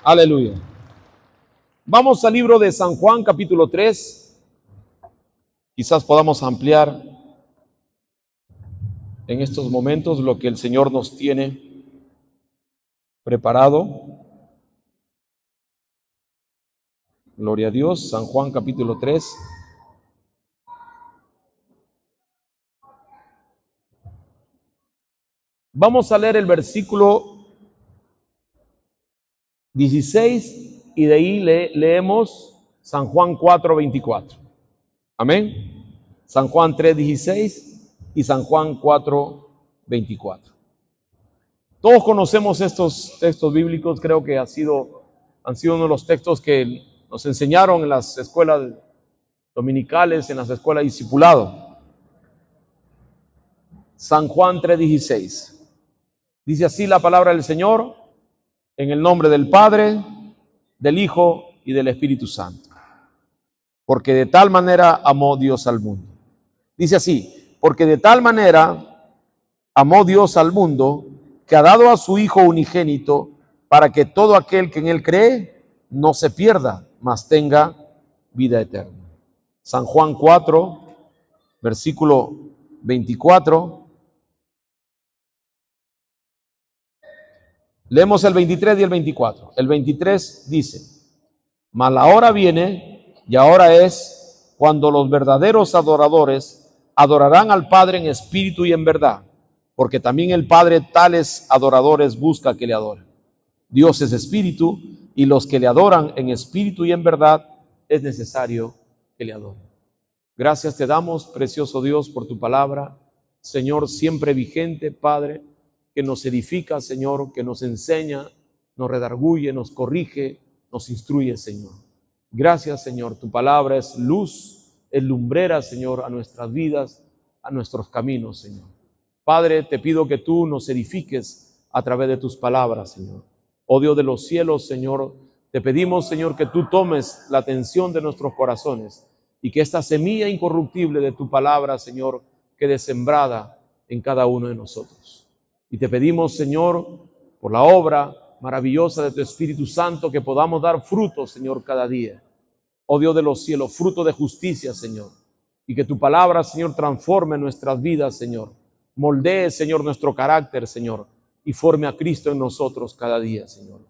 Aleluya. Vamos al libro de San Juan, capítulo 3. Quizás podamos ampliar en estos momentos lo que el Señor nos tiene preparado. Gloria a Dios. San Juan, capítulo 3. Vamos a leer el versículo 16 y de ahí leemos San Juan 4:24. Amén. San Juan 3:16 y San Juan 4:24. Todos conocemos estos textos bíblicos. Creo que han sido uno de los textos que nos enseñaron en las escuelas dominicales, en las escuelas de discipulado. San Juan 3:16. Dice así la palabra del Señor: en el nombre del Padre, del Hijo y del Espíritu Santo. Porque de tal manera amó Dios al mundo. Dice así: porque de tal manera amó Dios al mundo, que ha dado a su Hijo unigénito, para que todo aquel que en él cree no se pierda, mas tenga vida eterna. San Juan 4, versículo 24. Leemos el 23 y el 24. El 23 dice: mas la hora viene, y ahora es, cuando los verdaderos adoradores adorarán al Padre en espíritu y en verdad, porque también el Padre tales adoradores busca que le adoren. Dios es espíritu, y los que le adoran en espíritu y en verdad es necesario que le adoren. Gracias te damos, precioso Dios, por tu palabra, Señor, siempre vigente, Padre, que nos edifica, Señor, que nos enseña, nos redarguye, nos corrige, nos instruye, Señor. Gracias, Señor. Tu palabra es luz, es lumbrera, Señor, a nuestras vidas, a nuestros caminos, Señor. Padre, te pido que tú nos edifiques a través de tus palabras, Señor. Oh Dios de los cielos, Señor, te pedimos, Señor, que tú tomes la atención de nuestros corazones y que esta semilla incorruptible de tu palabra, Señor, quede sembrada en cada uno de nosotros. Y te pedimos, Señor, por la obra maravillosa de tu Espíritu Santo, que podamos dar fruto, Señor, cada día. Oh Dios de los cielos, fruto de justicia, Señor. Y que tu palabra, Señor, transforme nuestras vidas, Señor. Moldee, Señor, nuestro carácter, Señor, y forme a Cristo en nosotros cada día, Señor.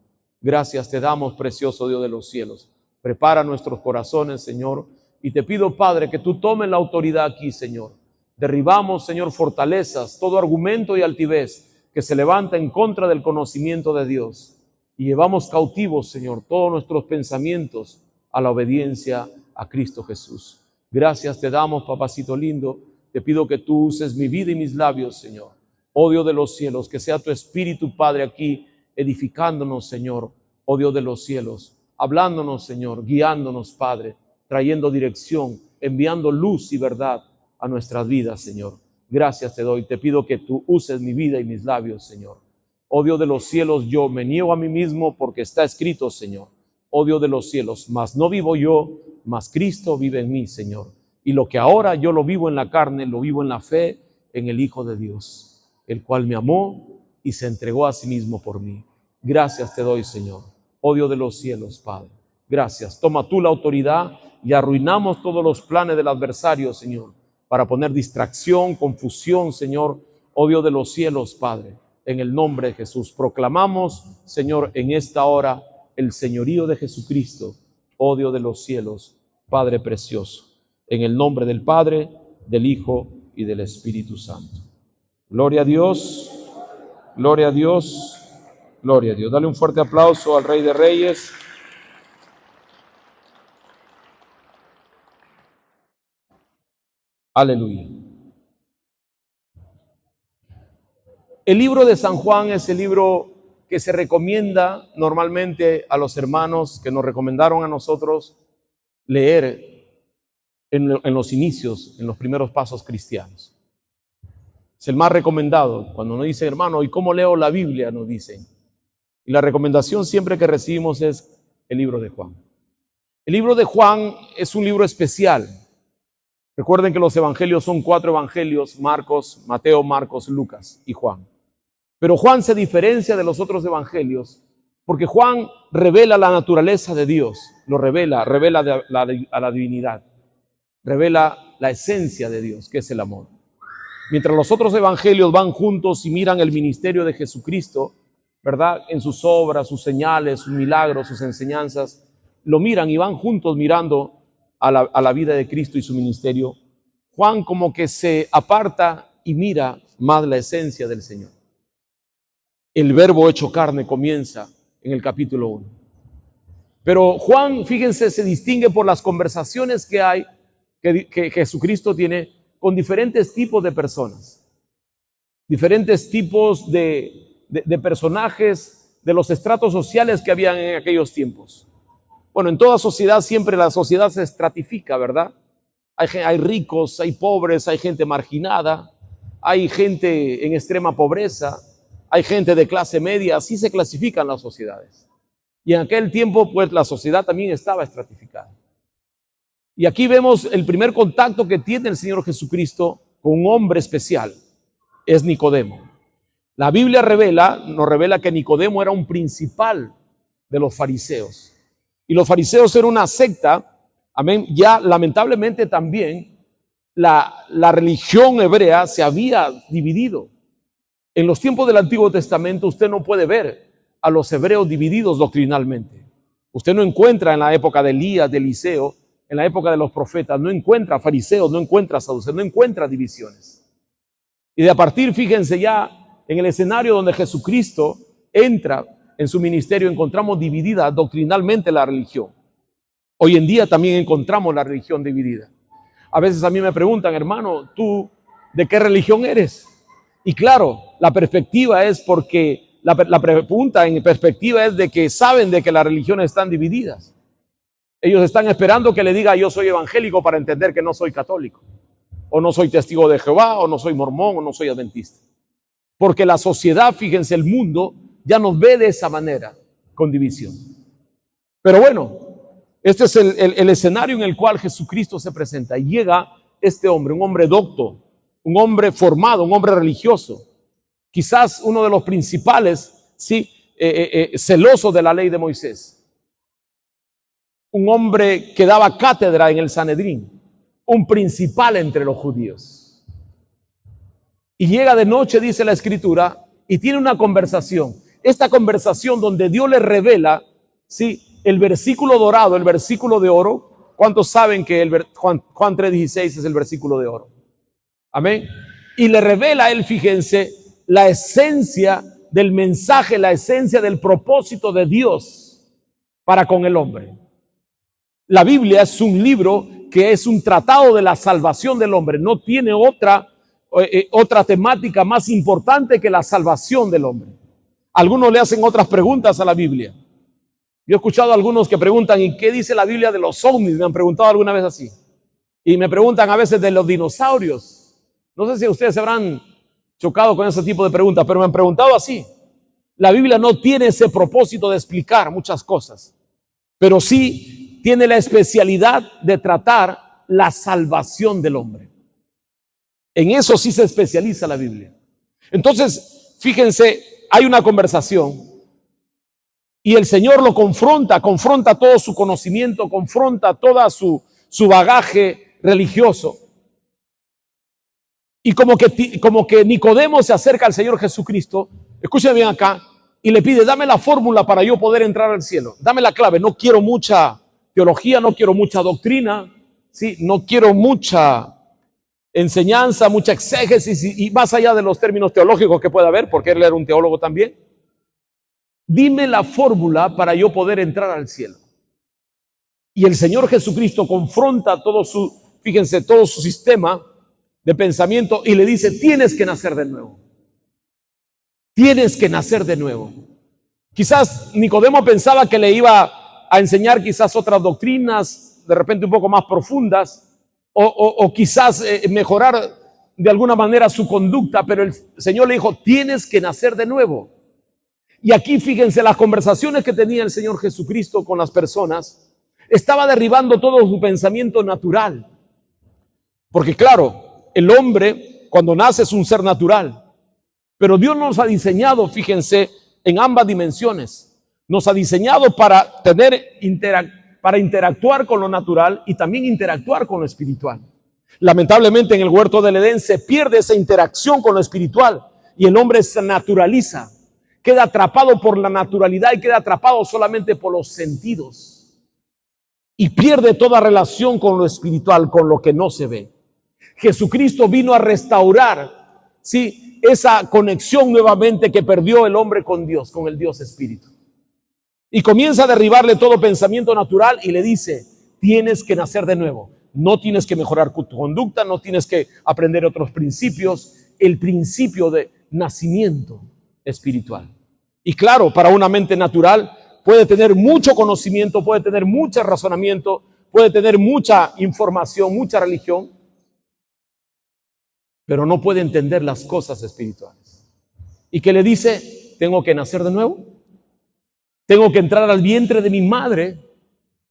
Gracias te damos, precioso Dios de los cielos. Prepara nuestros corazones, Señor. Y te pido, Padre, que tú tomes la autoridad aquí, Señor. Derribamos, Señor, fortalezas, todo argumento y altivez que se levanta en contra del conocimiento de Dios. Y llevamos cautivos, Señor, todos nuestros pensamientos a la obediencia a Cristo Jesús. Gracias te damos, papacito lindo. Te pido que tú uses mi vida y mis labios, Señor. Oh Dios de los cielos, que sea tu Espíritu, Padre, aquí edificándonos, Señor. Oh Dios de los cielos, hablándonos, Señor, guiándonos, Padre, trayendo dirección, enviando luz y verdad a nuestras vidas, Señor. Gracias te doy. Te pido que tú uses mi vida y mis labios, Señor. Oh Dios de los cielos, yo me niego a mí mismo porque está escrito, Señor. Oh Dios de los cielos, mas no vivo yo, mas Cristo vive en mí, Señor. Y lo que ahora yo lo vivo en la carne, lo vivo en la fe en el Hijo de Dios, el cual me amó y se entregó a sí mismo por mí. Gracias te doy, Señor. Oh Dios de los cielos, Padre. Gracias. Toma tú la autoridad y arruinamos todos los planes del adversario, Señor, para poner distracción, confusión, Señor, oh Dios de los cielos, Padre, en el nombre de Jesús. Proclamamos, Señor, en esta hora el señorío de Jesucristo, oh Dios de los cielos, Padre precioso, en el nombre del Padre, del Hijo y del Espíritu Santo. Gloria a Dios, gloria a Dios, gloria a Dios. Dale un fuerte aplauso al Rey de Reyes. Aleluya. El libro de San Juan es el libro que se recomienda normalmente a los hermanos, que nos recomendaron a nosotros leer en los inicios, en los primeros pasos cristianos. Es el más recomendado. Cuando nos dicen, hermano, ¿y cómo leo la Biblia?, nos dicen. Y la recomendación siempre que recibimos es el libro de Juan. El libro de Juan es un libro especial. Recuerden que los evangelios son 4 evangelios: Marcos, Mateo, Marcos, Lucas y Juan. Pero Juan se diferencia de los otros evangelios Porque Juan revela la naturaleza de Dios, lo revela a la divinidad, revela la esencia de Dios, que es el amor. Mientras los otros evangelios van juntos y miran el ministerio de Jesucristo, ¿verdad? En sus obras, sus señales, sus milagros, sus enseñanzas, lo miran y van juntos mirando a la vida de Cristo y su ministerio. Juan como que se aparta y mira más la esencia del Señor. El verbo hecho carne comienza en el capítulo 1. Pero Juan, fíjense, se distingue por las conversaciones que hay, que Jesucristo tiene con diferentes tipos de personas, diferentes tipos de personajes de los estratos sociales que habían en aquellos tiempos. Bueno, en toda sociedad siempre la sociedad se estratifica, ¿verdad? Hay ricos, hay pobres, hay gente marginada, hay gente en extrema pobreza, hay gente de clase media, así se clasifican las sociedades. Y en aquel tiempo, pues, la sociedad también estaba estratificada. Y aquí vemos el primer contacto que tiene el Señor Jesucristo con un hombre especial, es Nicodemo. La Biblia nos revela que Nicodemo era un principal de los fariseos. Y los fariseos eran una secta, amén. Ya lamentablemente también la religión hebrea se había dividido. En los tiempos del Antiguo Testamento usted no puede ver a los hebreos divididos doctrinalmente. Usted no encuentra en la época de Elías, de Eliseo, en la época de los profetas, no encuentra fariseos, no encuentra saduceos, no encuentra divisiones. Y de a partir, fíjense ya, en el escenario donde Jesucristo entra en su ministerio, encontramos dividida doctrinalmente la religión. Hoy en día también encontramos la religión dividida. A veces a mí me preguntan, hermano, ¿tú de qué religión eres? Y claro, la perspectiva es porque la pregunta en perspectiva es de que saben de que las religiones están divididas. Ellos están esperando que le diga yo soy evangélico para entender que no soy católico, o no soy testigo de Jehová, o no soy mormón, o no soy adventista. Porque la sociedad, fíjense, el mundo ya nos ve de esa manera, con división. Pero bueno, este es el escenario en el cual Jesucristo se presenta. Y llega este hombre, un hombre docto, un hombre formado, un hombre religioso, quizás uno de los principales, sí, celoso de la ley de Moisés. Un hombre que daba cátedra en el Sanedrín, un principal entre los judíos. Y llega de noche, dice la Escritura, y tiene una conversación. Esta conversación donde Dios le revela, sí, el versículo dorado, el versículo de oro. ¿Cuántos saben que Juan 3:16 es el versículo de oro? Amén. Y le revela a él, fíjense, la esencia del mensaje, la esencia del propósito de Dios para con el hombre. La Biblia es un libro que es un tratado de la salvación del hombre. No tiene otra temática más importante que la salvación del hombre. Algunos le hacen otras preguntas a la Biblia. Yo he escuchado a algunos que preguntan, ¿y qué dice la Biblia de los ovnis? Me han preguntado alguna vez así. Y me preguntan a veces de los dinosaurios. No sé si ustedes se habrán chocado con ese tipo de preguntas, pero me han preguntado así. La Biblia no tiene ese propósito de explicar muchas cosas, pero sí tiene la especialidad de tratar la salvación del hombre. En eso sí se especializa la Biblia. Entonces, fíjense, hay una conversación y el Señor lo confronta todo su conocimiento, confronta toda su bagaje religioso. Y como que Nicodemo se acerca al Señor Jesucristo, escúchame bien acá, y le pide, dame la fórmula para yo poder entrar al cielo. Dame la clave, no quiero mucha teología, no quiero mucha doctrina, ¿sí? No quiero mucha enseñanza, mucha exégesis y más allá de los términos teológicos que pueda haber, porque él era un teólogo también. Dime la fórmula para yo poder entrar al cielo. Y el Señor Jesucristo confronta todo su sistema de pensamiento y le dice, tienes que nacer de nuevo. Tienes que nacer de nuevo. Quizás Nicodemo pensaba que le iba a enseñar quizás otras doctrinas, de repente un poco más profundas, o quizás mejorar de alguna manera su conducta, pero el Señor le dijo, tienes que nacer de nuevo. Y aquí fíjense, las conversaciones que tenía el Señor Jesucristo con las personas, estaba derribando todo su pensamiento natural. Porque claro, el hombre cuando nace es un ser natural, pero Dios nos ha diseñado, fíjense, en ambas dimensiones. Nos ha diseñado para para interactuar con lo natural y también interactuar con lo espiritual. Lamentablemente en el huerto del Edén se pierde esa interacción con lo espiritual y el hombre se naturaliza, queda atrapado por la naturalidad y queda atrapado solamente por los sentidos y pierde toda relación con lo espiritual, con lo que no se ve. Jesucristo vino a restaurar, ¿sí?, esa conexión nuevamente que perdió el hombre con Dios, con el Dios Espíritu. Y comienza a derribarle todo pensamiento natural y le dice, tienes que nacer de nuevo. No tienes que mejorar tu conducta, no tienes que aprender otros principios. El principio de nacimiento espiritual. Y claro, para una mente natural puede tener mucho conocimiento, puede tener mucho razonamiento, puede tener mucha información, mucha religión, pero no puede entender las cosas espirituales. ¿Y qué le dice? Tengo que nacer de nuevo. Tengo que entrar al vientre de mi madre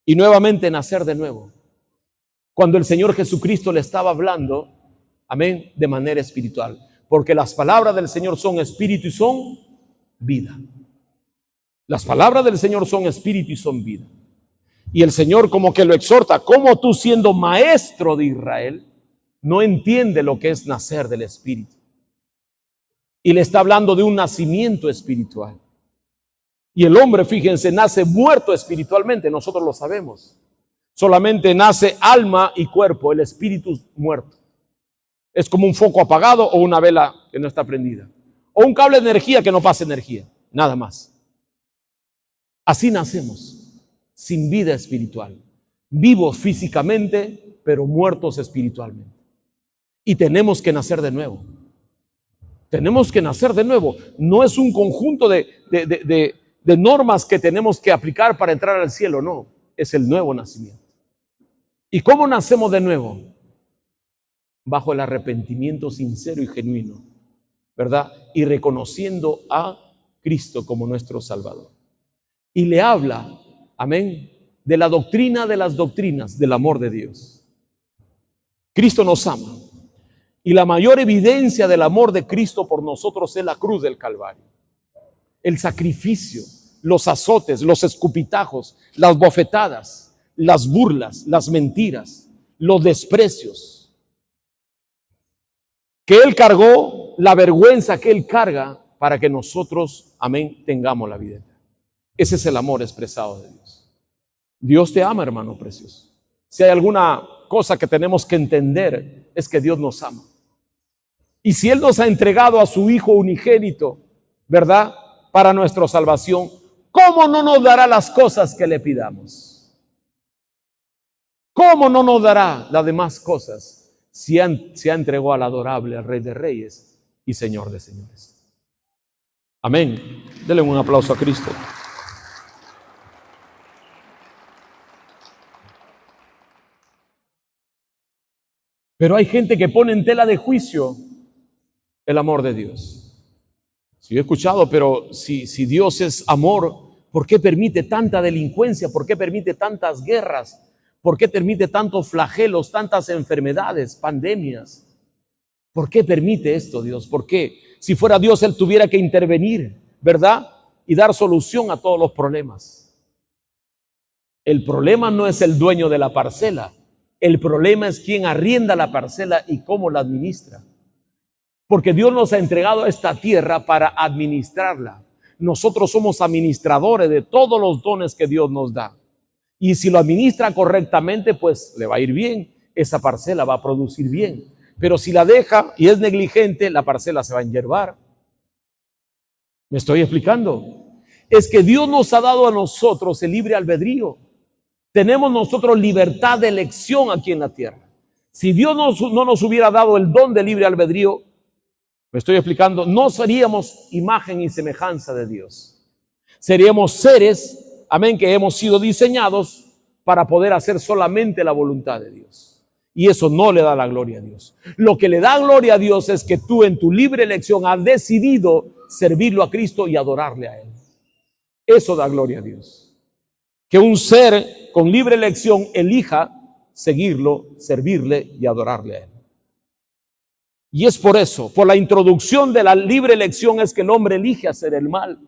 y nuevamente nacer de nuevo. Cuando el Señor Jesucristo le estaba hablando, amén, de manera espiritual. Porque las palabras del Señor son espíritu y son vida. Las palabras del Señor son espíritu y son vida. Y el Señor como que lo exhorta, como tú siendo maestro de Israel, no entiende lo que es nacer del espíritu. Y le está hablando de un nacimiento espiritual. Y el hombre, fíjense, nace muerto espiritualmente, nosotros lo sabemos. Solamente nace alma y cuerpo, el espíritu muerto. Es como un foco apagado o una vela que no está prendida. O un cable de energía que no pasa energía, nada más. Así nacemos, sin vida espiritual. Vivos físicamente, pero muertos espiritualmente. Y tenemos que nacer de nuevo. Tenemos que nacer de nuevo. No es un conjunto de normas que tenemos que aplicar para entrar al cielo, no. Es el nuevo nacimiento. ¿Y cómo nacemos de nuevo? Bajo el arrepentimiento sincero y genuino, ¿verdad? Y reconociendo a Cristo como nuestro Salvador. Y le habla, amén, de la doctrina de las doctrinas del amor de Dios. Cristo nos ama. Y la mayor evidencia del amor de Cristo por nosotros es la cruz del Calvario. El sacrificio, los azotes, los escupitajos, las bofetadas, las burlas, las mentiras, los desprecios. Que Él cargó, la vergüenza que Él carga para que nosotros, amén, tengamos la vida eterna. Ese es el amor expresado de Dios. Dios te ama, hermano precioso. Si hay alguna cosa que tenemos que entender, es que Dios nos ama. Y si Él nos ha entregado a su Hijo unigénito, ¿verdad?, para nuestra salvación, ¿cómo no nos dará las cosas que le pidamos? ¿Cómo no nos dará las demás cosas si se entregó al adorable, al Rey de Reyes y Señor de Señores? Amén. Denle un aplauso a Cristo. Pero hay gente que pone en tela de juicio el amor de Dios. Sí, he escuchado, pero si Dios es amor, ¿por qué permite tanta delincuencia? ¿Por qué permite tantas guerras? ¿Por qué permite tantos flagelos, tantas enfermedades, pandemias? ¿Por qué permite esto, Dios? ¿Por qué? Si fuera Dios, Él tuviera que intervenir, ¿verdad? Y dar solución a todos los problemas. El problema no es el dueño de la parcela. El problema es quién arrienda la parcela y cómo la administra. Porque Dios nos ha entregado esta tierra para administrarla. Nosotros somos administradores de todos los dones que Dios nos da. Y si lo administra correctamente, pues le va a ir bien. Esa parcela va a producir bien. Pero si la deja y es negligente, la parcela se va a enhiervar. ¿Me estoy explicando? Es que Dios nos ha dado a nosotros el libre albedrío. Tenemos nosotros libertad de elección aquí en la tierra. Si Dios no nos hubiera dado el don de libre albedrío, me estoy explicando, no seríamos imagen y semejanza de Dios. Seríamos seres, amén, que hemos sido diseñados para poder hacer solamente la voluntad de Dios. Y eso no le da la gloria a Dios. Lo que le da gloria a Dios es que tú en tu libre elección has decidido servirlo a Cristo y adorarle a Él. Eso da gloria a Dios. Que un ser con libre elección elija seguirlo, servirle y adorarle a Él. Y es por eso, por la introducción de la libre elección es que el hombre elige hacer el mal.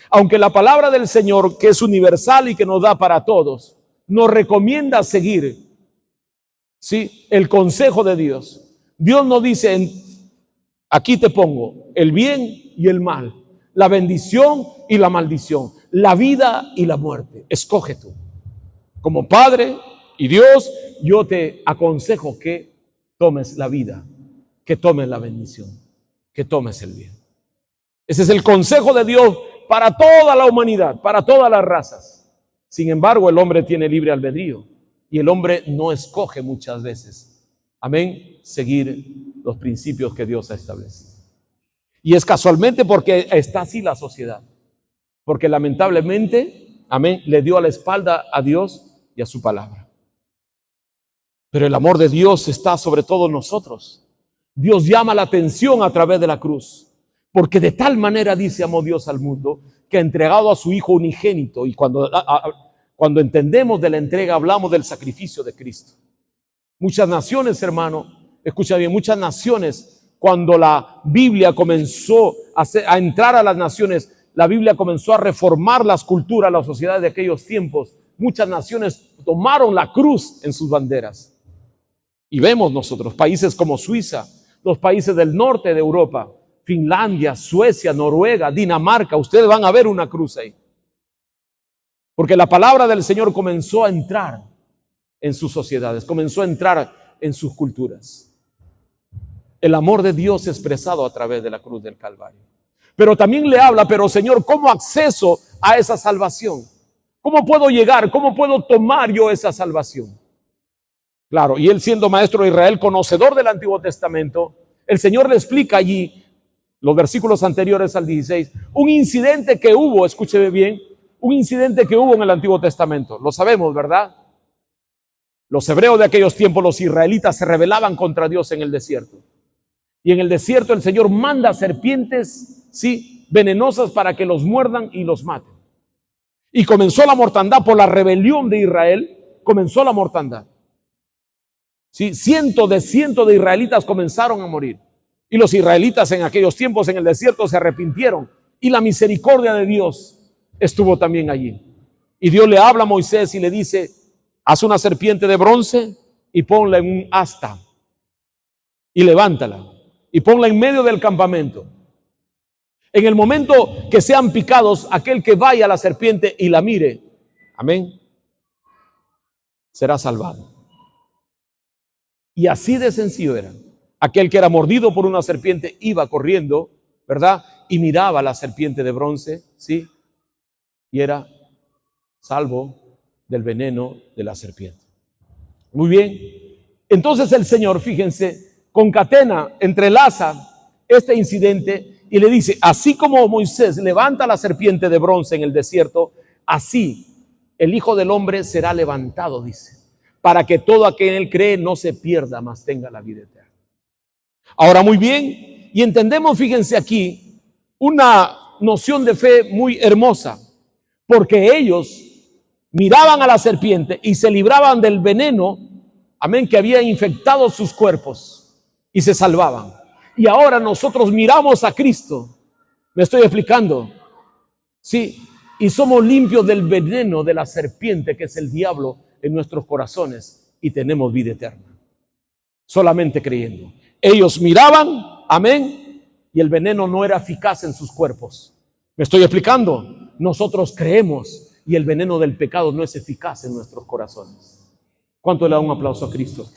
Aunque la palabra del Señor, que es universal y que nos da para todos, nos recomienda seguir, ¿sí?, el consejo de Dios. Dios nos dice, aquí te pongo el bien y el mal, la bendición y la maldición, la vida y la muerte. Escoge tú. Como Padre y Dios, yo te aconsejo que tomes la vida, que tomes la bendición, que tomes el bien. Ese es el consejo de Dios para toda la humanidad, para todas las razas. Sin embargo, el hombre tiene libre albedrío y el hombre no escoge muchas veces, amén, seguir los principios que Dios ha establecido. Y es casualmente porque está así la sociedad, porque lamentablemente, amén, le dio a la espalda a Dios y a su palabra. Pero el amor de Dios está sobre todos nosotros. Dios llama la atención a través de la cruz, porque de tal manera dice amó Dios al mundo, que ha entregado a su Hijo unigénito. Y cuando entendemos de la entrega, hablamos del sacrificio de Cristo. Muchas naciones, hermano, escucha bien, muchas naciones, cuando la Biblia comenzó a entrar a las naciones, la Biblia comenzó a reformar las culturas, las sociedades de aquellos tiempos. Muchas naciones tomaron la cruz en sus banderas. Y vemos nosotros países como Suiza, los países del norte de Europa, Finlandia, Suecia, Noruega, Dinamarca, ustedes van a ver una cruz ahí. Porque la palabra del Señor comenzó a entrar en sus sociedades, comenzó a entrar en sus culturas. El amor de Dios expresado a través de la cruz del Calvario. Pero también le habla, pero Señor, ¿cómo acceso a esa salvación? ¿Cómo puedo llegar? ¿Cómo puedo tomar yo esa salvación? Claro, y él siendo maestro de Israel, conocedor del Antiguo Testamento, el Señor le explica allí, los versículos anteriores al 16, un incidente que hubo, escúcheme bien, un incidente que hubo en el Antiguo Testamento. Lo sabemos, ¿verdad? Los hebreos de aquellos tiempos, los israelitas, se rebelaban contra Dios en el desierto. Y en el desierto el Señor manda serpientes, sí, venenosas para que los muerdan y los maten. Y comenzó la mortandad por la rebelión de Israel, comenzó la mortandad. Sí, cientos de israelitas comenzaron a morir. Y los israelitas en aquellos tiempos en el desierto se arrepintieron. Y la misericordia de Dios estuvo también allí. Y Dios le habla a Moisés y le dice, haz una serpiente de bronce y ponla en un asta. Y levántala. Y ponla en medio del campamento. En el momento que sean picados, aquel que vaya a la serpiente y la mire, amén, será salvado. Y así de sencillo era. Aquel que era mordido por una serpiente iba corriendo, ¿verdad? Y miraba la serpiente de bronce, ¿sí? Y era salvo del veneno de la serpiente. Muy bien. Entonces el Señor, fíjense, concatena, entrelaza este incidente y le dice, así como Moisés levanta la serpiente de bronce en el desierto, así el Hijo del Hombre será levantado, dice, para que todo aquel en él cree no se pierda, mas tenga la vida eterna. Ahora, muy bien, y entendemos, fíjense aquí, una noción de fe muy hermosa, porque ellos miraban a la serpiente y se libraban del veneno, amén, que había infectado sus cuerpos y se salvaban. Y ahora nosotros miramos a Cristo, me estoy explicando, sí, y somos limpios del veneno de la serpiente que es el diablo en nuestros corazones y tenemos vida eterna, solamente creyendo. Ellos miraban, amén, y el veneno no era eficaz en sus cuerpos. ¿Me estoy explicando? Nosotros creemos y el veneno del pecado no es eficaz en nuestros corazones. ¿Cuánto le da un aplauso a Cristo?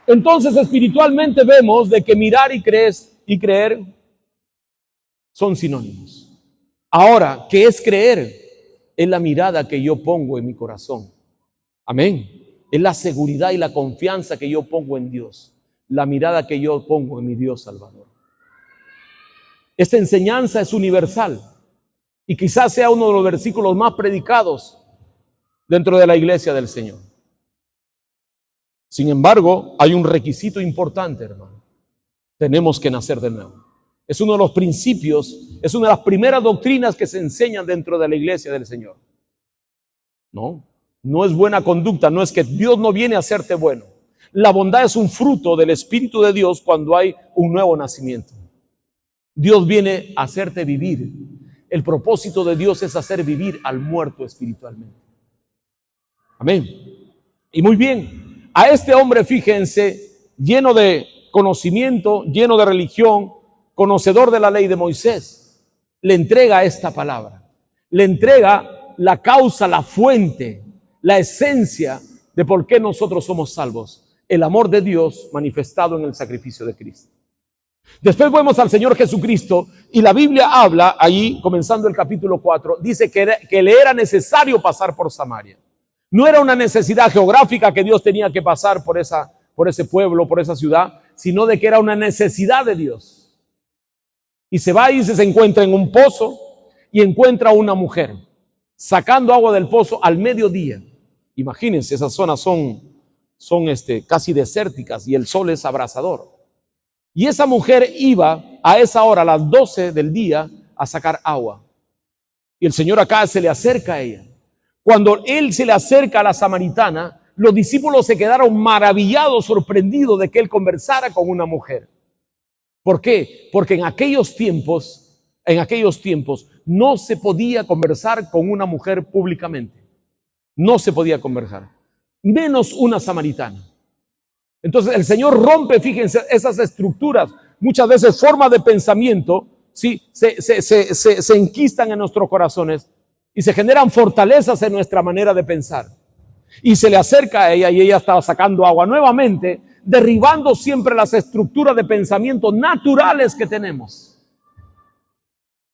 Entonces, espiritualmente vemos de que mirar y creer son sinónimos. Ahora, ¿qué es creer? Es la mirada que yo pongo en mi corazón. Amén. Es la seguridad y la confianza que yo pongo en Dios. La mirada que yo pongo en mi Dios Salvador. Esta enseñanza es universal y quizás sea uno de los versículos más predicados dentro de la iglesia del Señor. Sin embargo, hay un requisito importante, hermano. Tenemos que nacer de nuevo. Es uno de los principios, es una de las primeras doctrinas que se enseñan dentro de la iglesia del Señor. No es buena conducta, no es que Dios no viene a hacerte bueno. La bondad es un fruto del Espíritu de Dios cuando hay un nuevo nacimiento. Dios viene a hacerte vivir. El propósito de Dios es hacer vivir al muerto espiritualmente. Amén. Y muy bien, a este hombre, fíjense, lleno de conocimiento, lleno de religión, conocedor de la ley de Moisés, le entrega esta palabra. Le entrega la causa, la fuente, la esencia de por qué nosotros somos salvos. El amor de Dios manifestado en el sacrificio de Cristo. Después vemos al Señor Jesucristo y la Biblia habla ahí, comenzando el capítulo 4, dice que le era necesario pasar por Samaria. No era una necesidad geográfica que Dios tenía que pasar por ese pueblo, por esa ciudad, sino de que era una necesidad de Dios. Y se va y se encuentra en un pozo y encuentra a una mujer sacando agua del pozo al mediodía. Imagínense, esas zonas son casi desérticas y el sol es abrasador. Y esa mujer iba a esa hora, a las 12 del día, a sacar agua. Y el Señor acá se le acerca a ella. Cuando Él se le acerca a la samaritana, los discípulos se quedaron maravillados, sorprendidos de que Él conversara con una mujer. ¿Por qué? Porque en aquellos tiempos no se podía conversar con una mujer públicamente. No se podía conversar. Menos una samaritana. Entonces el Señor rompe, fíjense, esas estructuras, muchas veces formas de pensamiento, ¿sí? se enquistan en nuestros corazones y se generan fortalezas en nuestra manera de pensar. Y se le acerca a ella y ella estaba sacando agua nuevamente, derribando siempre las estructuras de pensamiento naturales que tenemos.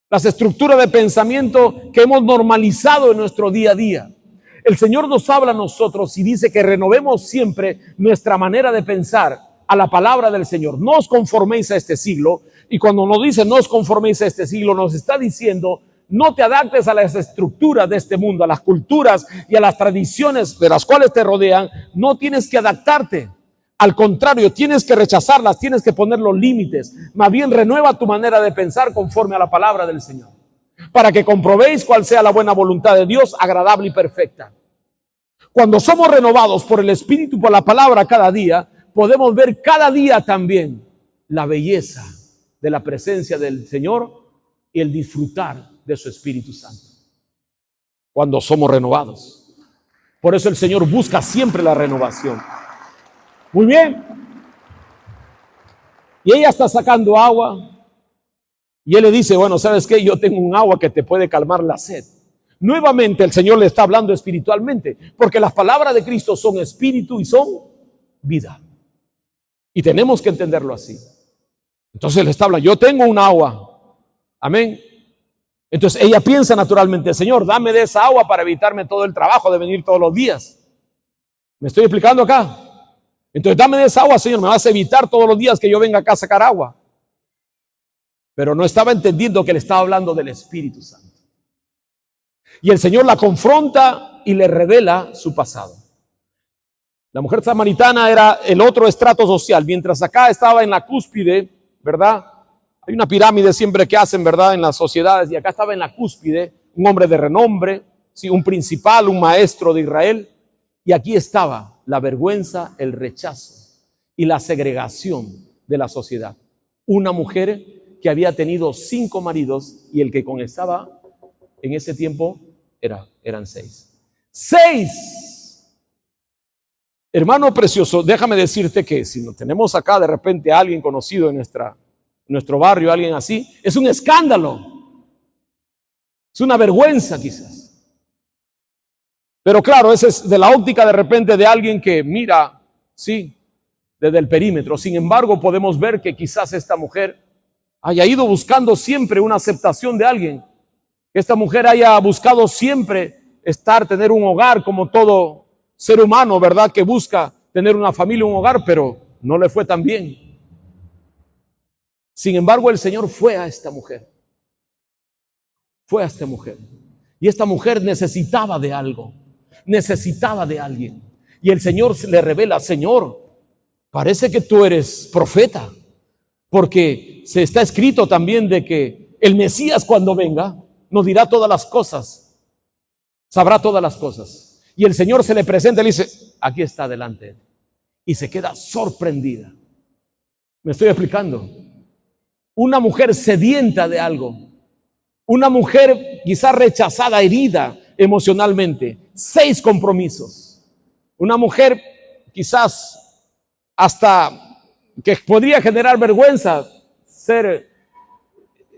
Las estructuras de pensamiento que hemos normalizado en nuestro día a día. El Señor nos habla a nosotros y dice que renovemos siempre nuestra manera de pensar a la palabra del Señor. No os conforméis a este siglo. Y cuando nos dice no os conforméis a este siglo, nos está diciendo no te adaptes a las estructuras de este mundo, a las culturas y a las tradiciones de las cuales te rodean. No tienes que adaptarte. Al contrario, tienes que rechazarlas, tienes que poner los límites. Más bien renueva tu manera de pensar conforme a la palabra del Señor, para que comprobéis cuál sea la buena voluntad de Dios, agradable y perfecta. Cuando somos renovados por el Espíritu, por la palabra cada día, podemos ver cada día también la belleza de la presencia del Señor y el disfrutar de su Espíritu Santo. Cuando somos renovados. Por eso el Señor busca siempre la renovación. Muy bien. Y ella está sacando agua. Y él le dice, bueno, ¿sabes qué? Yo tengo un agua que te puede calmar la sed. Nuevamente el Señor le está hablando espiritualmente, porque las palabras de Cristo son espíritu y son vida. Y tenemos que entenderlo así. Entonces le está hablando, yo tengo un agua. Amén. Entonces ella piensa naturalmente, Señor, dame de esa agua para evitarme todo el trabajo de venir todos los días. ¿Me estoy explicando acá? Entonces dame de esa agua, Señor, me vas a evitar todos los días que yo venga acá a sacar agua. Pero no estaba entendiendo que le estaba hablando del Espíritu Santo. Y el Señor la confronta y le revela su pasado. La mujer samaritana era el otro estrato social, mientras acá estaba en la cúspide, ¿verdad? Hay una pirámide siempre que hacen, ¿verdad? En las sociedades, y acá estaba en la cúspide un hombre de renombre, ¿sí? Un principal, un maestro de Israel, y aquí estaba la vergüenza, el rechazo y la segregación de la sociedad. Una mujer que había tenido 5 maridos y el que con estaba en ese tiempo eran 6. 6. Hermano precioso, déjame decirte que si no tenemos acá de repente a alguien conocido en nuestro barrio, alguien así, es un escándalo. Es una vergüenza quizás. Pero claro, ese es de la óptica de repente de alguien que mira, sí, desde el perímetro. Sin embargo, podemos ver que quizás esta mujer haya ido buscando siempre una aceptación de alguien. Esta mujer haya buscado siempre tener un hogar como todo ser humano, ¿verdad? Que busca tener una familia, un hogar, pero no le fue tan bien. Sin embargo, el Señor fue a esta mujer. Fue a esta mujer. Y esta mujer necesitaba de algo. Necesitaba de alguien. Y el Señor le revela, Señor, parece que tú eres profeta. Porque se está escrito también de que el Mesías cuando venga nos dirá todas las cosas, sabrá todas las cosas. Y el Señor se le presenta y le dice, aquí está delante. Y se queda sorprendida. ¿Me estoy explicando? una mujer sedienta de algo, una mujer quizás rechazada, herida emocionalmente, 6 compromisos, una mujer quizás hasta que podría generar vergüenza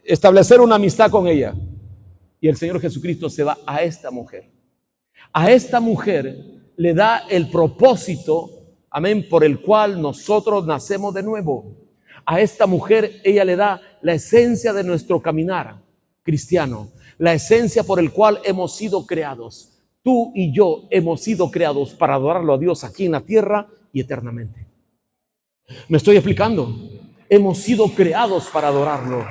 establecer una amistad con ella. Y el Señor Jesucristo se va a esta mujer. A esta mujer le da el propósito, amén, por el cual nosotros nacemos de nuevo. A esta mujer ella le da la esencia de nuestro caminar cristiano, la esencia por el cual hemos sido creados. Tú y yo hemos sido creados para adorarlo a Dios aquí en la tierra y eternamente. ¿Me estoy explicando? Hemos sido creados para adorarlo.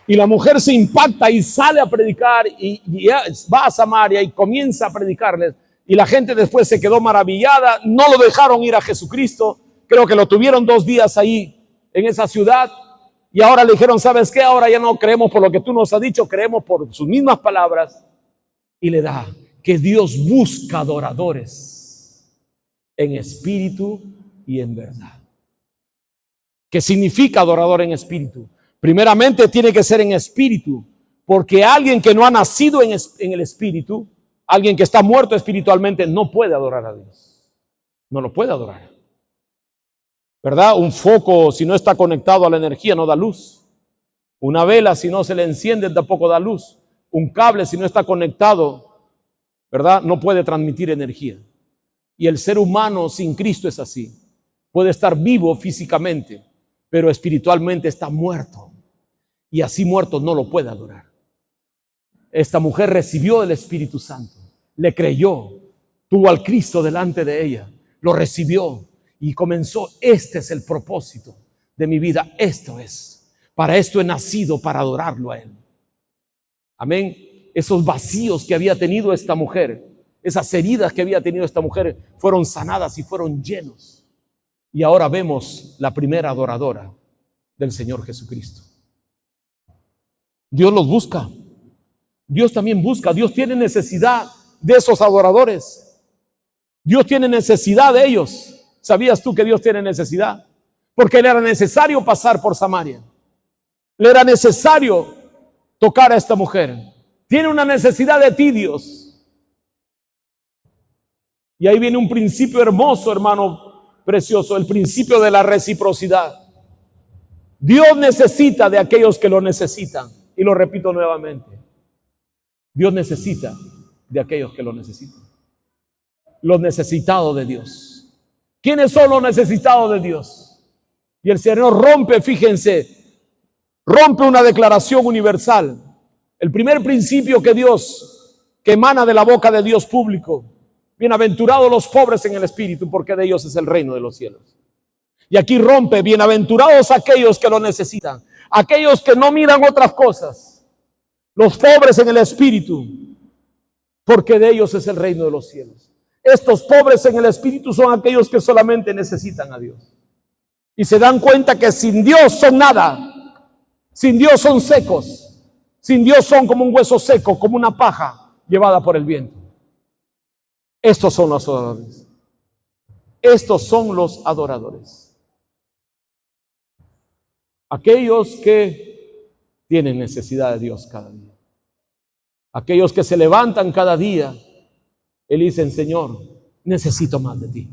Y la mujer se impacta y sale a predicar y va a Samaria y comienza a predicarles. Y la gente después se quedó maravillada. No lo dejaron ir a Jesucristo. Creo que lo tuvieron 2 días ahí en esa ciudad. Y ahora le dijeron, ¿sabes qué? Ahora ya no creemos por lo que tú nos has dicho, creemos por sus mismas palabras. Y le da que Dios busca adoradores en espíritu y en verdad. ¿Qué significa adorador en espíritu? Primeramente tiene que ser en espíritu, porque alguien que no ha nacido en el espíritu, alguien que está muerto espiritualmente, no puede adorar a Dios. No lo puede adorar. ¿Verdad? Un foco, si no está conectado a la energía, no da luz. Una vela, si no se le enciende, tampoco da luz. Un cable, si no está conectado, ¿verdad? No puede transmitir energía. Y el ser humano sin Cristo es así. Puede estar vivo físicamente, pero espiritualmente está muerto. Y así muerto no lo puede adorar. Esta mujer recibió el Espíritu Santo, le creyó, tuvo al Cristo delante de ella, lo recibió y comenzó. Este es el propósito de mi vida. Esto es. Para esto he nacido, para adorarlo a Él. Amén. Esos vacíos que había tenido esta mujer, esas heridas que había tenido esta mujer, fueron sanadas y fueron llenos. Y ahora vemos la primera adoradora del Señor Jesucristo. Dios los busca. Dios también busca. Dios tiene necesidad de esos adoradores. Dios tiene necesidad de ellos. ¿Sabías tú que Dios tiene necesidad? Porque le era necesario pasar por Samaria. Le era necesario tocar a esta mujer. Tiene una necesidad de ti, Dios. Y ahí viene un principio hermoso, hermano precioso, el principio de la reciprocidad. Dios necesita de aquellos que lo necesitan. Y lo repito nuevamente. Dios necesita de aquellos que lo necesitan. Los necesitados de Dios. ¿Quiénes son los necesitados de Dios? Y el Señor rompe, fíjense, rompe una declaración universal. El primer principio que emana de la boca de Dios público. Bienaventurados los pobres en el espíritu, porque de ellos es el reino de los cielos. Y aquí rompe, bienaventurados aquellos que lo necesitan, aquellos que no miran otras cosas, los pobres en el espíritu, porque de ellos es el reino de los cielos. Estos pobres en el espíritu son aquellos que solamente necesitan a Dios. Y se dan cuenta que sin Dios son nada, sin Dios son secos, sin Dios son como un hueso seco, como una paja llevada por el viento. Estos son los adoradores. Estos son los adoradores. Aquellos que tienen necesidad de Dios cada día. Aquellos que se levantan cada día y dicen, Señor, necesito más de ti.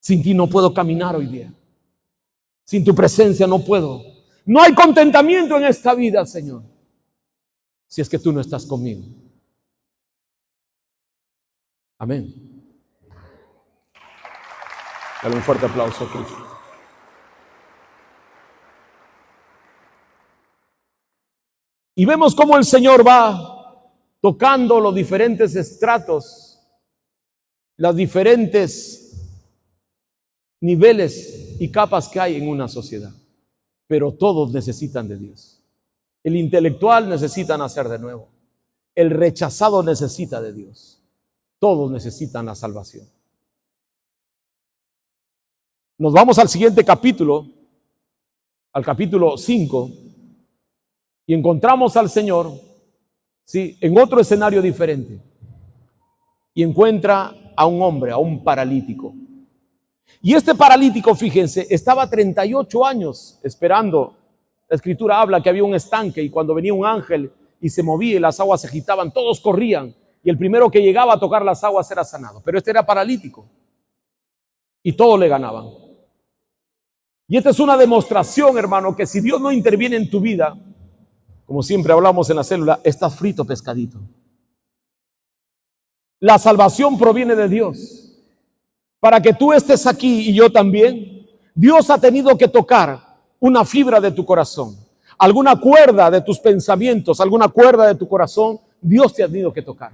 Sin ti no puedo caminar hoy día. Sin tu presencia no puedo. No hay contentamiento en esta vida, Señor, si es que tú no estás conmigo. Amén. Dale un fuerte aplauso a Cristo. Y vemos cómo el Señor va tocando los diferentes estratos, las diferentes niveles y capas que hay en una sociedad. Pero todos necesitan de Dios. El intelectual necesita nacer de nuevo. El rechazado necesita de Dios. Todos necesitan la salvación. Nos vamos al siguiente capítulo, al capítulo 5, y encontramos al Señor, ¿sí?, en otro escenario diferente. Y encuentra a un hombre, a un paralítico. Y este paralítico, fíjense, estaba 38 años esperando. La escritura habla que había un estanque y cuando venía un ángel y se movía y las aguas se agitaban, todos corrían y el primero que llegaba a tocar las aguas era sanado. Pero este era paralítico y todos le ganaban. Y esta es una demostración, hermano, que si Dios no interviene en tu vida, como siempre hablamos en la célula, estás frito pescadito. La salvación proviene de Dios. Para que tú estés aquí y yo también, Dios ha tenido que tocar una fibra de tu corazón, alguna cuerda de tus pensamientos, alguna cuerda de tu corazón, Dios te ha tenido que tocar.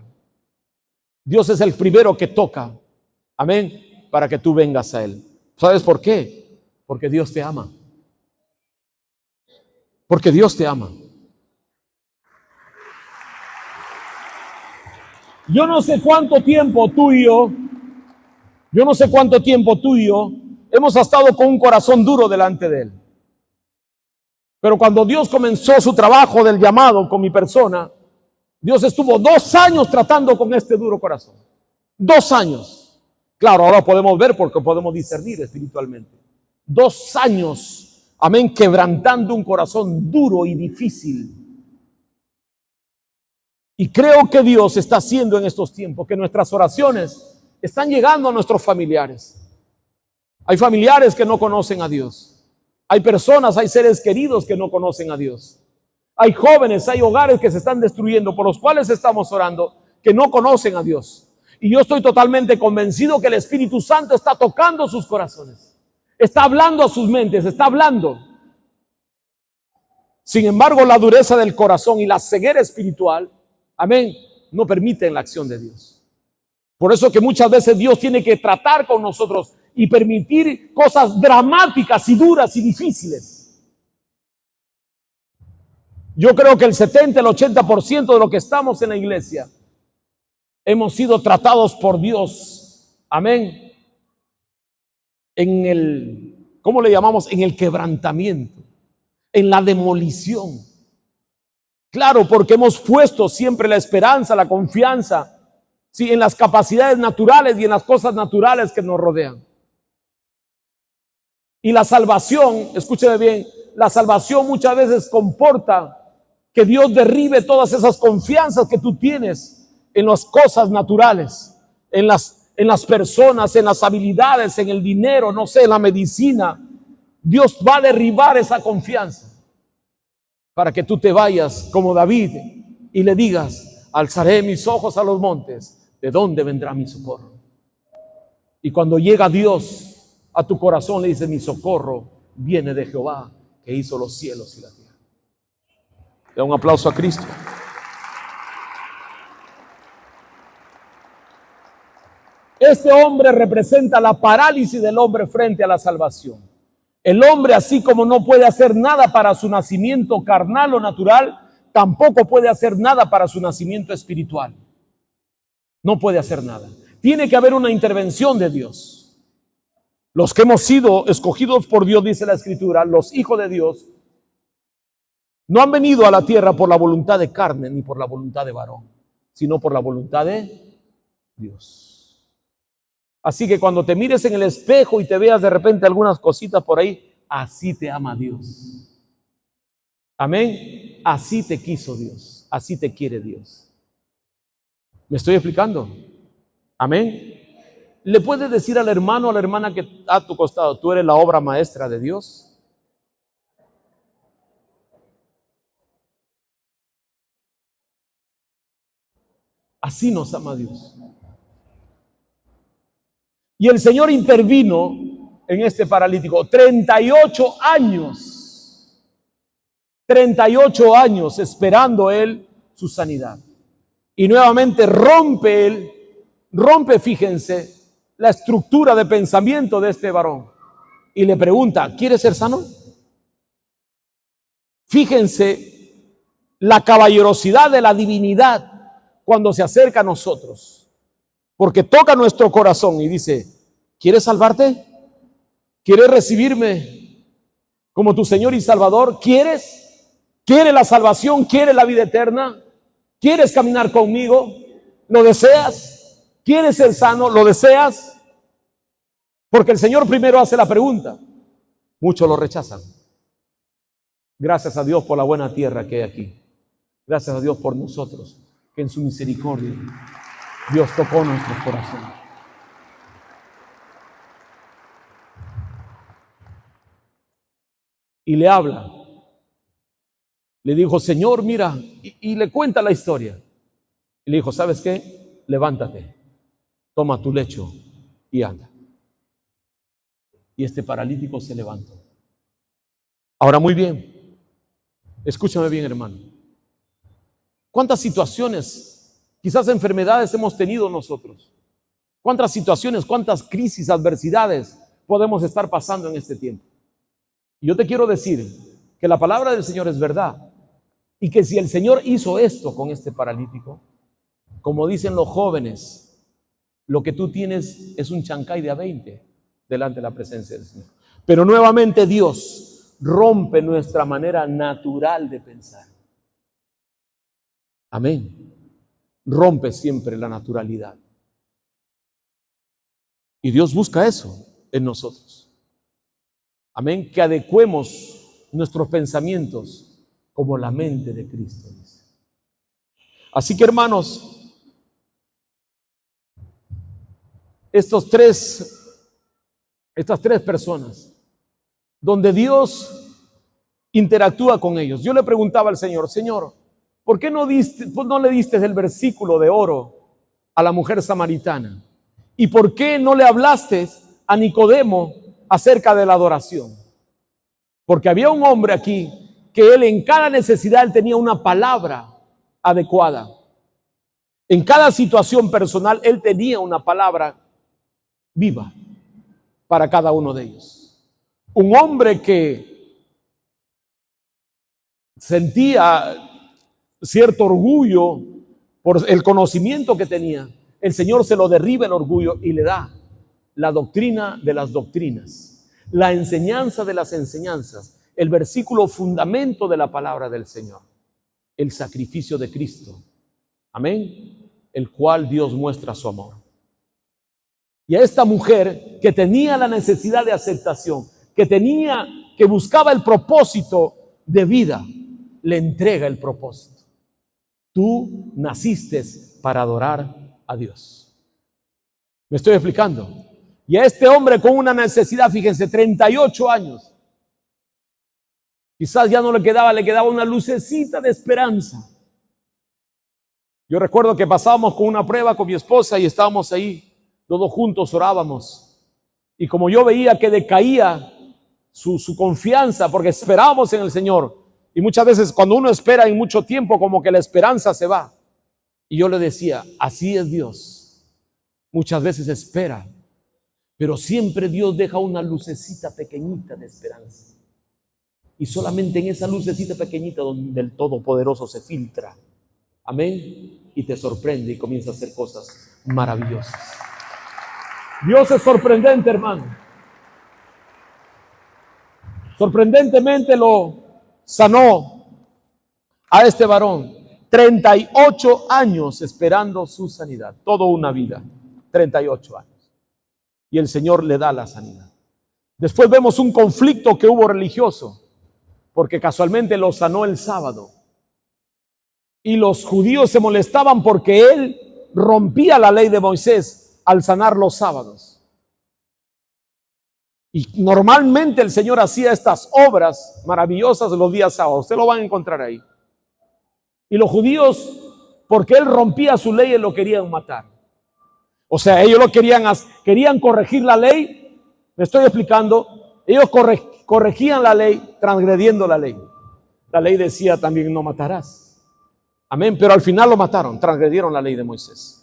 Dios es el primero que toca, amén, para que tú vengas a Él. ¿Sabes por qué? Porque Dios te ama. Porque Dios te ama. Yo no sé cuánto tiempo tú y yo hemos estado con un corazón duro delante de Él. Pero cuando Dios comenzó su trabajo del llamado con mi persona, Dios estuvo 2 años tratando con este duro corazón. 2 años. Claro, ahora podemos ver porque podemos discernir espiritualmente. 2 años, amén, quebrantando un corazón duro y difícil. Y creo que Dios está haciendo en estos tiempos que nuestras oraciones están llegando a nuestros familiares. Hay familiares que no conocen a Dios. Hay personas, hay seres queridos que no conocen a Dios. Hay jóvenes, hay hogares que se están destruyendo, por los cuales estamos orando, que no conocen a Dios. Y yo estoy totalmente convencido que el Espíritu Santo está tocando sus corazones. Está hablando a sus mentes, está hablando. Sin embargo, la dureza del corazón y la ceguera espiritual, amén, no permiten la acción de Dios. Por eso que muchas veces Dios tiene que tratar con nosotros y permitir cosas dramáticas y duras y difíciles. Yo creo que el 70, el 80% de lo que estamos en la iglesia hemos sido tratados por Dios, amén, en el, ¿cómo le llamamos? En el quebrantamiento, en la demolición. Claro, porque hemos puesto siempre la esperanza, la confianza, sí, en las capacidades naturales y en las cosas naturales que nos rodean. Y la salvación, escúcheme bien, la salvación muchas veces comporta que Dios derribe todas esas confianzas que tú tienes en las cosas naturales, en las personas, en las habilidades, en el dinero, no sé, en la medicina. Dios va a derribar esa confianza para que tú te vayas como David y le digas: alzaré mis ojos a los montes, ¿de dónde vendrá mi socorro? Y cuando llega Dios a tu corazón, le dice: mi socorro viene de Jehová, que hizo los cielos y la tierra. Da un aplauso a Cristo. Este hombre representa la parálisis del hombre frente a la salvación. El hombre, así como no puede hacer nada para su nacimiento carnal o natural, tampoco puede hacer nada para su nacimiento espiritual. No puede hacer nada. Tiene que haber una intervención de Dios. Los que hemos sido escogidos por Dios, dice la Escritura, los hijos de Dios, no han venido a la tierra por la voluntad de carne ni por la voluntad de varón, sino por la voluntad de Dios. Así que cuando te mires en el espejo y te veas de repente algunas cositas por ahí, así te ama Dios. Amén. Así te quiso Dios, así te quiere Dios. ¿Me estoy explicando? Amén. ¿Le puedes decir al hermano o a la hermana que está a tu costado: tú eres la obra maestra de Dios? Así nos ama Dios. Y el Señor intervino en este paralítico. 38 años. 38 años esperando él su sanidad. Y nuevamente rompe, fíjense, la estructura de pensamiento de este varón. Y le pregunta: ¿quieres ser sano? Fíjense la caballerosidad de la divinidad cuando se acerca a nosotros. Porque toca nuestro corazón y dice: ¿quieres salvarte? ¿Quieres recibirme como tu Señor y Salvador? ¿Quieres? ¿Quieres la salvación? ¿Quieres la vida eterna? ¿Quieres caminar conmigo? ¿Lo deseas? ¿Quieres ser sano? ¿Lo deseas? Porque el Señor primero hace la pregunta. Muchos lo rechazan. Gracias a Dios por la buena tierra que hay aquí. Gracias a Dios por nosotros, que en su misericordia Dios tocó nuestros corazones. Y le habla. Le dijo, Señor, mira, y le cuenta la historia. Y le dijo, ¿sabes qué? Levántate, toma tu lecho y anda. Y este paralítico se levantó. Ahora, muy bien, escúchame bien, hermano. ¿Cuántas situaciones, quizás enfermedades hemos tenido nosotros? ¿Cuántas situaciones, cuántas crisis, adversidades podemos estar pasando en este tiempo? Y yo te quiero decir que la palabra del Señor es verdad. Y que si el Señor hizo esto con este paralítico, como dicen los jóvenes, lo que tú tienes es un chancay de A20 delante de la presencia del Señor. Pero nuevamente Dios rompe nuestra manera natural de pensar. Amén. Rompe siempre la naturalidad. Y Dios busca eso en nosotros. Amén. Que adecuemos nuestros pensamientos como la mente de Cristo dice. Así que, hermanos, estas tres personas, donde Dios interactúa con ellos. Yo le preguntaba al Señor, Señor, ¿por qué no le diste el versículo de oro a la mujer samaritana? ¿Y por qué no le hablaste a Nicodemo acerca de la adoración? Porque había un hombre aquí que él en cada necesidad él tenía una palabra adecuada. En cada situación personal él tenía una palabra viva para cada uno de ellos. Un hombre que sentía cierto orgullo por el conocimiento que tenía. El Señor se lo derriba el orgullo y le da la doctrina de las doctrinas, la enseñanza de las enseñanzas, el versículo fundamento de la palabra del Señor, el sacrificio de Cristo. Amén. El cual Dios muestra su amor. Y a esta mujer que tenía la necesidad de aceptación, que buscaba el propósito de vida, le entrega el propósito. Tú naciste para adorar a Dios. ¿Me estoy explicando? Y a este hombre con una necesidad, fíjense, 38 años. Quizás ya no le quedaba una lucecita de esperanza. Yo recuerdo que pasábamos con una prueba con mi esposa y estábamos ahí, todos juntos orábamos. Y como yo veía que decaía su confianza, porque esperábamos en el Señor. Y muchas veces cuando uno espera en mucho tiempo, como que la esperanza se va. Y yo le decía, así es Dios. Muchas veces espera, pero siempre Dios deja una lucecita pequeñita de esperanza. Y solamente en esa lucecita pequeñita donde el Todopoderoso se filtra. Amén. Y te sorprende y comienza a hacer cosas maravillosas. Dios es sorprendente, hermano. Sorprendentemente lo sanó a este varón. 38 años esperando su sanidad. Toda una vida. 38 años. Y el Señor le da la sanidad. Después vemos un conflicto que hubo religioso. Porque casualmente lo sanó el sábado. Y los judíos se molestaban porque él rompía la ley de Moisés al sanar los sábados. Y normalmente el Señor hacía estas obras maravillosas los días sábados. Ustedes lo van a encontrar ahí. Y los judíos, porque él rompía su ley, lo querían matar. O sea, ellos querían corregir la ley. Me estoy explicando. Ellos corregían la ley, transgrediendo la ley. La ley decía también no matarás. Amén, pero al final lo mataron, transgredieron la ley de Moisés.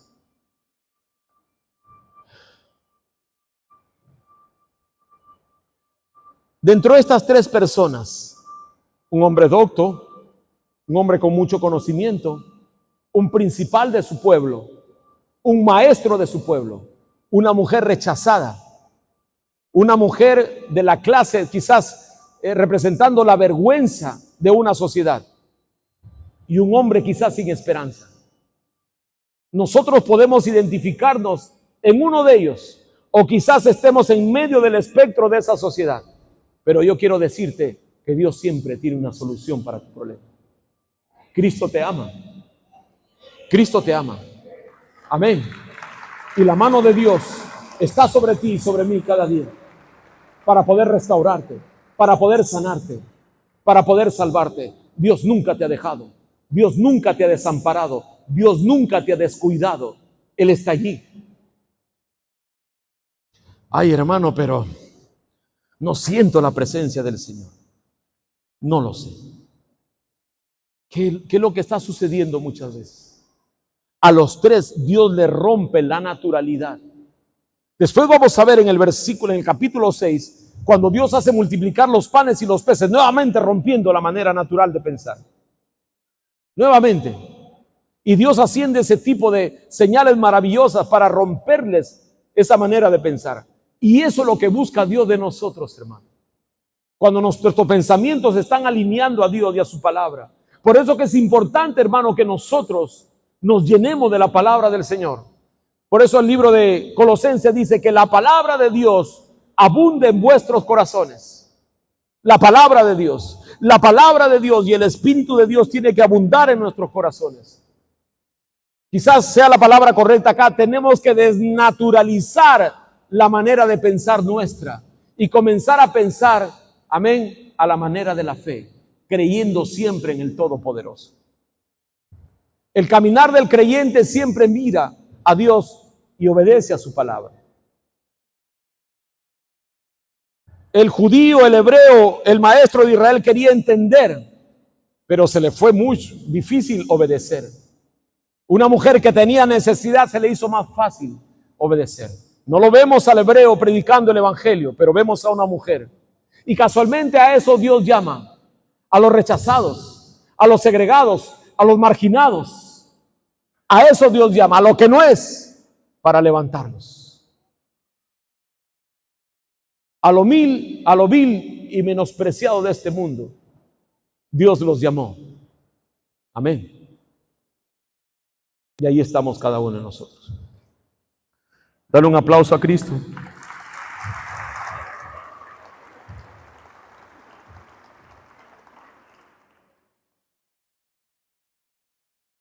Dentro de estas tres personas, un hombre docto, un hombre con mucho conocimiento, un principal de su pueblo, un maestro de su pueblo, una mujer rechazada, una mujer de la clase quizás representando la vergüenza de una sociedad. Y un hombre quizás sin esperanza. Nosotros podemos identificarnos en uno de ellos O quizás estemos en medio del espectro de esa sociedad. Pero yo quiero decirte que Dios siempre tiene una solución para tu problema. Cristo te ama. Cristo te ama. Amén. Y la mano de Dios está sobre ti y sobre mí cada día para poder restaurarte, para poder sanarte, para poder salvarte. Dios nunca te ha dejado. Dios nunca te ha desamparado. Dios nunca te ha descuidado. Él está allí. Ay, hermano, pero no siento la presencia del Señor. No lo sé. ¿Qué es lo que está sucediendo muchas veces? A los tres Dios le rompe la naturalidad. Después vamos a ver en el capítulo 6, cuando Dios hace multiplicar los panes y los peces, nuevamente rompiendo la manera natural de pensar. Nuevamente. Y Dios haciendo ese tipo de señales maravillosas para romperles esa manera de pensar. Y eso es lo que busca Dios de nosotros, hermano. Cuando nuestros pensamientos se están alineando a Dios y a su palabra. Por eso que es importante, hermano, que nosotros nos llenemos de la palabra del Señor. Por eso el libro de Colosenses dice que la palabra de Dios abunde en vuestros corazones. La palabra de Dios. La palabra de Dios y el Espíritu de Dios tiene que abundar en nuestros corazones. Quizás sea la palabra correcta acá. Tenemos que desnaturalizar la manera de pensar nuestra y comenzar a pensar, amén, a la manera de la fe, creyendo siempre en el Todopoderoso. El caminar del creyente siempre mira a Dios y obedece a su palabra. El judío, el hebreo, el maestro de Israel quería entender, pero se le fue muy difícil obedecer. Una mujer que tenía necesidad se le hizo más fácil obedecer. No lo vemos al hebreo predicando el evangelio, pero vemos a una mujer. Y casualmente a eso Dios llama, a los rechazados, a los segregados, a los marginados. A eso Dios llama, a lo que no es, para levantarlos. A lo vil y menospreciado de este mundo, Dios los llamó. Amén. Y ahí estamos cada uno de nosotros. Dale un aplauso a Cristo.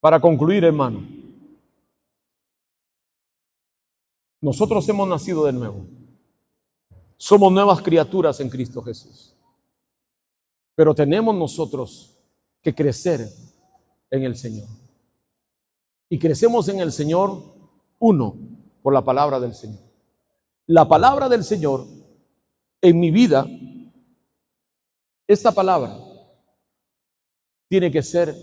Para concluir, hermano, nosotros hemos nacido de nuevo. Somos nuevas criaturas en Cristo Jesús. Pero tenemos nosotros que crecer en el Señor. Y crecemos en el Señor, uno, por la palabra del Señor. La palabra del Señor en mi vida, esta palabra tiene que ser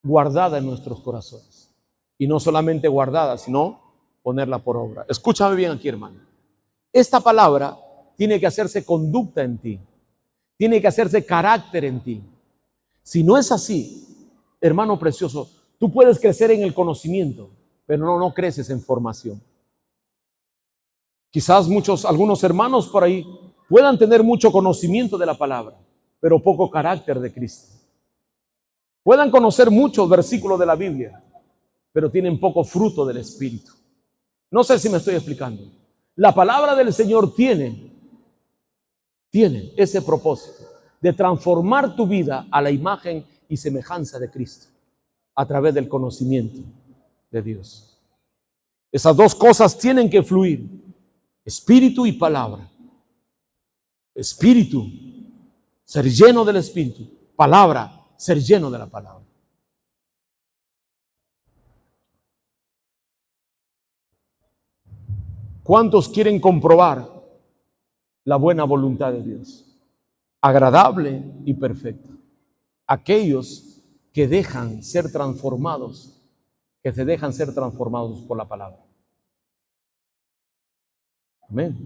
guardada en nuestros corazones. Y no solamente guardada, sino ponerla por obra. Escúchame bien aquí, hermano. Esta palabra tiene que hacerse conducta en ti. Tiene que hacerse carácter en ti. Si no es así, hermano precioso, tú puedes crecer en el conocimiento, pero no creces en formación. Quizás algunos hermanos por ahí puedan tener mucho conocimiento de la palabra, pero poco carácter de Cristo. Puedan conocer muchos versículos de la Biblia, pero tienen poco fruto del Espíritu. No sé si me estoy explicando. La palabra del Señor tiene ese propósito de transformar tu vida a la imagen y semejanza de Cristo a través del conocimiento de Dios. Esas dos cosas tienen que fluir, espíritu y palabra. Espíritu, ser lleno del Espíritu. Palabra, ser lleno de la palabra. ¿Cuántos quieren comprobar la buena voluntad de Dios? Agradable y perfecta. Aquellos que dejan ser transformados, que se dejan ser transformados por la palabra. Amén.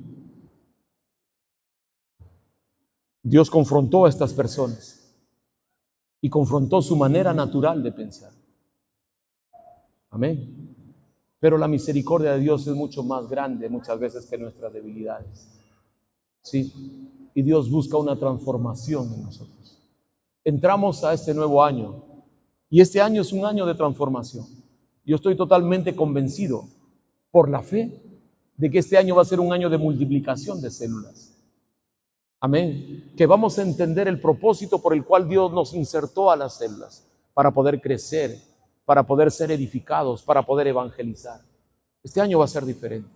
Dios confrontó a estas personas y confrontó su manera natural de pensar. Amén. Pero la misericordia de Dios es mucho más grande muchas veces que nuestras debilidades. Sí. Y Dios busca una transformación en nosotros. Entramos a este nuevo año y este año es un año de transformación. Yo estoy totalmente convencido por la fe de que este año va a ser un año de multiplicación de células. Amén. Que vamos a entender el propósito por el cual Dios nos insertó a las células, para poder crecer, para poder ser edificados, para poder evangelizar. Este año va a ser diferente.